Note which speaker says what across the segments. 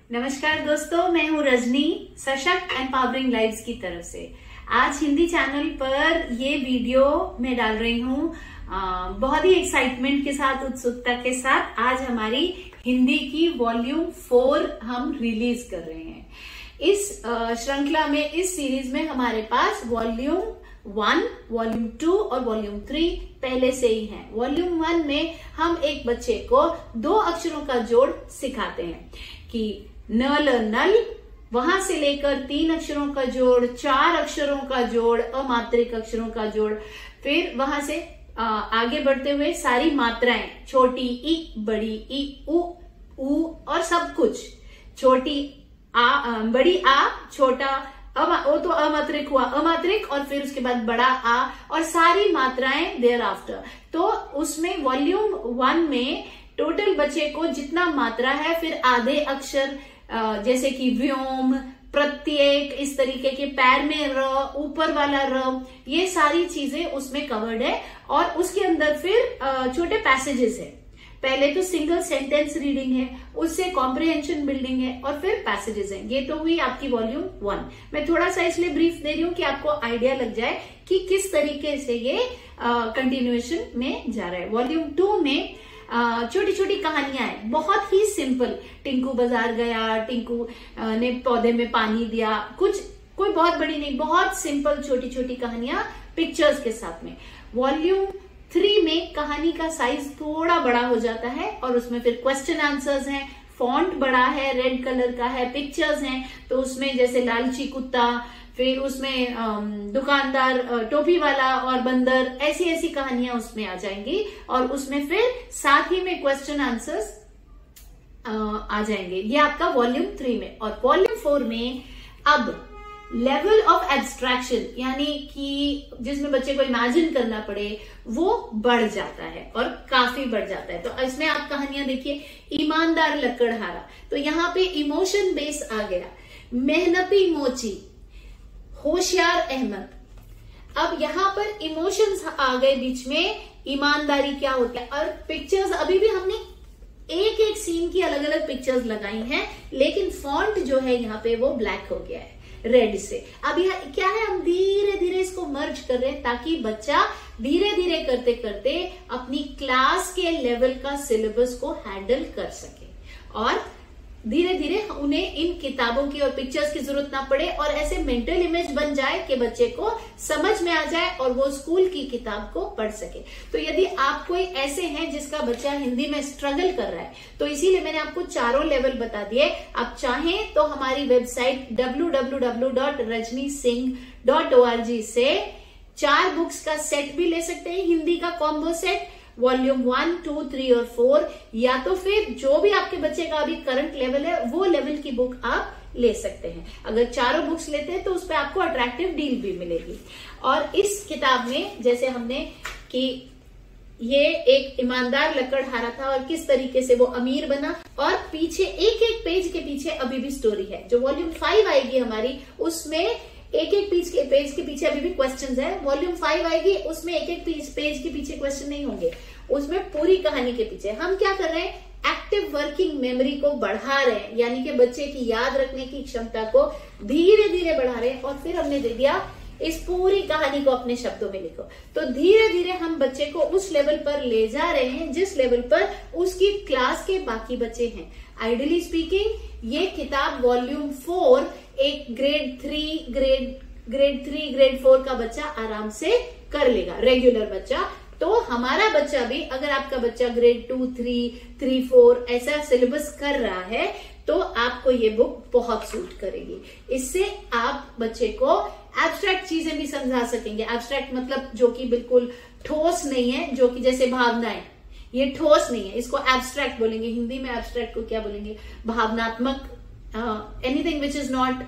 Speaker 1: नमस्कार दोस्तों, मैं हूँ रजनी सशक्त एम्पावरिंग लाइव्स की तरफ से। आज हिंदी चैनल पर ये वीडियो मैं डाल रही हूँ बहुत ही एक्साइटमेंट के साथ, उत्सुकता के साथ। आज हमारी हिंदी की वॉल्यूम 4 हम रिलीज कर रहे हैं। इस श्रृंखला में, इस सीरीज में हमारे पास वॉल्यूम 1, वॉल्यूम 2 और वॉल्यूम 3 पहले से ही है। वॉल्यूम 1 में हम एक बच्चे को 2 अक्षरों का जोड़ सिखाते हैं कि नल नल, वहां से लेकर 3 अक्षरों का जोड़, 4 अक्षरों का जोड़, अमात्रिक अक्षरों का जोड़, फिर वहां से आगे बढ़ते हुए सारी मात्राएं, छोटी ई, बड़ी ई, उ और सब कुछ, छोटी आ, बड़ी आ, छोटा वो तो अमात्रिक हुआ, अमात्रिक, और फिर उसके बाद बड़ा आ, और सारी मात्राएं देयर आफ्टर। तो उसमें वॉल्यूम 1 में टोटल बच्चे को जितना मात्रा है, फिर आधे अक्षर जैसे कि व्योम, प्रत्येक, इस तरीके के, पैर में र, ऊपर वाला र, ये सारी चीजें उसमें कवर्ड है। और उसके अंदर फिर छोटे पैसेजेस है। पहले तो सिंगल सेंटेंस रीडिंग है, उससे कॉम्प्रिहेंशन बिल्डिंग है, और फिर पैसेजेस हैं। ये तो हुई आपकी वॉल्यूम 1। मैं थोड़ा सा इसलिए ब्रीफ दे रही हूँ कि आपको आइडिया लग जाए कि किस तरीके से ये कंटिन्यूएशन में जा रहा है। वॉल्यूम 2 में छोटी छोटी कहानियां हैं, बहुत ही सिंपल। टिंकू बाजार गया, टिंकू ने पौधे में पानी दिया, कोई बहुत बड़ी नहीं, बहुत सिंपल छोटी छोटी कहानियां पिक्चर्स के साथ में। वॉल्यूम 3 में कहानी का साइज थोड़ा बड़ा हो जाता है और उसमें फिर क्वेश्चन आंसर्स हैं, फॉन्ट बड़ा है, रेड कलर का है, पिक्चर्स हैं। तो उसमें जैसे लालची कुत्ता, फिर उसमें दुकानदार, टोपी वाला और बंदर, ऐसी ऐसी कहानियां उसमें आ जाएंगी। और उसमें फिर साथ ही में क्वेश्चन आंसर्स आ जाएंगे। ये आपका वॉल्यूम 3 में। और वॉल्यूम 4 में अब लेवल ऑफ एब्स्ट्रैक्शन, यानी कि जिसमें बच्चे को इमेजिन करना पड़े, वो बढ़ जाता है और काफी बढ़ जाता है। तो इसमें आप कहानियां देखिए, ईमानदार लकड़हारा, तो यहाँ पे इमोशन बेस आ गया। मेहनती मोची, होशियार अहमद। अब यहाँ पर इमोशंस आ गए बीच में, ईमानदारी क्या होती है। और पिक्चर्स, अभी भी हमने एक एक सीन की अलग अलग पिक्चर्स लगाई हैं, लेकिन फॉन्ट जो है यहाँ पे वो ब्लैक हो गया है रेड से। अब यह क्या है, हम धीरे धीरे इसको मर्ज कर रहे हैं ताकि बच्चा धीरे धीरे करते करते अपनी क्लास के लेवल का सिलेबस को हैंडल कर सके, और धीरे धीरे उन्हें इन किताबों की और पिक्चर्स की जरूरत ना पड़े, और ऐसे मेंटल इमेज बन जाए कि बच्चे को समझ में आ जाए और वो स्कूल की किताब को पढ़ सके। तो यदि आप कोई ऐसे हैं जिसका बच्चा हिंदी में स्ट्रगल कर रहा है, तो इसीलिए मैंने आपको चारों लेवल बता दिए। आप चाहें तो हमारी वेबसाइट www.rajnisingh.org से 4 बुक्स का सेट भी ले सकते हैं, हिंदी का कॉम्बो सेट, वॉल्यूम 1, 2, 3 और 4, या तो फिर जो भी आपके बच्चे का अभी करंट लेवल है वो लेवल की बुक आप ले सकते हैं। अगर चारों बुक्स लेते हैं तो उस पर आपको अट्रैक्टिव डील भी मिलेगी। और इस किताब में जैसे हमने कि ये एक ईमानदार लकड़हारा था और किस तरीके से वो अमीर बना, और पीछे एक एक पेज के पीछे अभी भी स्टोरी है। जो वॉल्यूम 5 आएगी हमारी, उसमें एक एक पेज के पीछे अभी भी क्वेश्चंस है। वॉल्यूम 5 आएगी, उसमें एक एक पेज के पीछे क्वेश्चन नहीं होंगे, उसमें पूरी कहानी के पीछे। हम क्या कर रहे हैं, एक्टिव वर्किंग मेमोरी को बढ़ा रहे हैं, यानी कि बच्चे की याद रखने की क्षमता को धीरे धीरे बढ़ा रहे हैं। और फिर हमने दे दिया, इस पूरी कहानी को अपने शब्दों में लिखो। तो धीरे धीरे हम बच्चे को उस लेवल पर ले जा रहे हैं जिस लेवल पर उसकी क्लास के बाकी बच्चे हैं। आइडियली स्पीकिंग, ये किताब वॉल्यूम 4 एक ग्रेड 3, ग्रेड 4 का बच्चा आराम से कर लेगा, रेगुलर बच्चा। तो हमारा बच्चा भी, अगर आपका बच्चा ग्रेड 2, 3, 4 ऐसा सिलेबस कर रहा है, तो आपको ये बुक बहुत सूट करेगी। इससे आप बच्चे को एब्स्ट्रैक्ट चीजें भी समझा सकेंगे। एब्स्ट्रैक्ट मतलब जो कि बिल्कुल ठोस नहीं है, जो कि जैसे भावनाएं, ये ठोस नहीं है, इसको एब्स्ट्रैक्ट बोलेंगे। हिंदी में एब्स्ट्रैक्ट को क्या बोलेंगे, भावनात्मक, anything which is not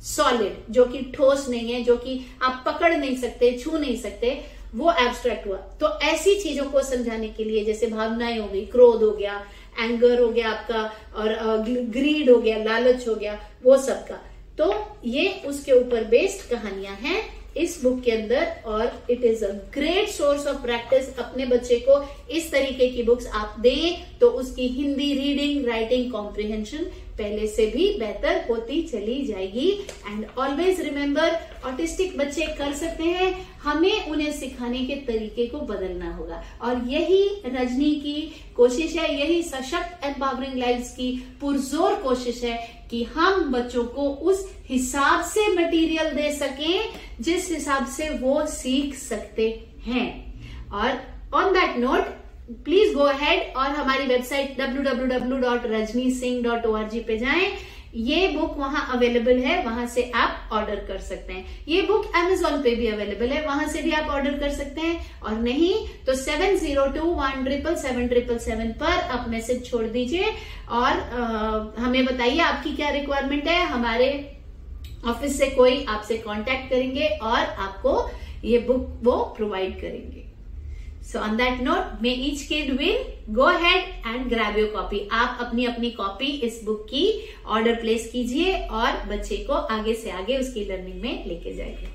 Speaker 1: solid, जो कि ठोस नहीं है, जो कि आप पकड़ नहीं सकते, छू नहीं सकते, वो एब्स्ट्रैक्ट हुआ। तो ऐसी चीजों को समझाने के लिए, जैसे भावनाएं हो गई, क्रोध हो गया, एंगर हो गया आपका, और ग्रीड हो गया, लालच हो गया, वो सब का, तो ये उसके ऊपर बेस्ड कहानियां हैं इस बुक के अंदर। और it is a great source of practice. अपने बच्चे को इस तरीके की बुक्स आप दें तो उसकी हिंदी रीडिंग, राइटिंग, कॉम्प्रिहेंशन पहले से भी बेहतर होती चली जाएगी। एंड ऑलवेज रिमेम्बर, ऑटिस्टिक बच्चे कर सकते हैं, हमें उन्हें सिखाने के तरीके को बदलना होगा। और यही रजनी की कोशिश है, यही सशक्त एम्पावरिंग लाइव्स की पुरजोर कोशिश है कि हम बच्चों को उस हिसाब से मटेरियल दे सकें जिस हिसाब से वो सीख सकते हैं। और on that note, please go ahead और हमारी वेबसाइट www.rajnisingh.org पे जाएं। ये बुक वहां अवेलेबल है, वहां से आप ऑर्डर कर सकते हैं। ये बुक Amazon पे भी अवेलेबल है, वहां से भी आप ऑर्डर कर सकते हैं। और नहीं तो 7021777777 पर आप मैसेज छोड़ दीजिए और हमें बताइए आपकी क्या रिक्वायरमेंट है। हमारे ऑफिस से कोई आपसे कांटेक्ट करेंगे और आपको ये बुक वो प्रोवाइड करेंगे। So on that note, may each kid win. Go ahead and grab your copy. आप अपनी अपनी कॉपी इस बुक की ऑर्डर प्लेस कीजिए और बच्चे को आगे से आगे उसकी लर्निंग में लेके जाइए।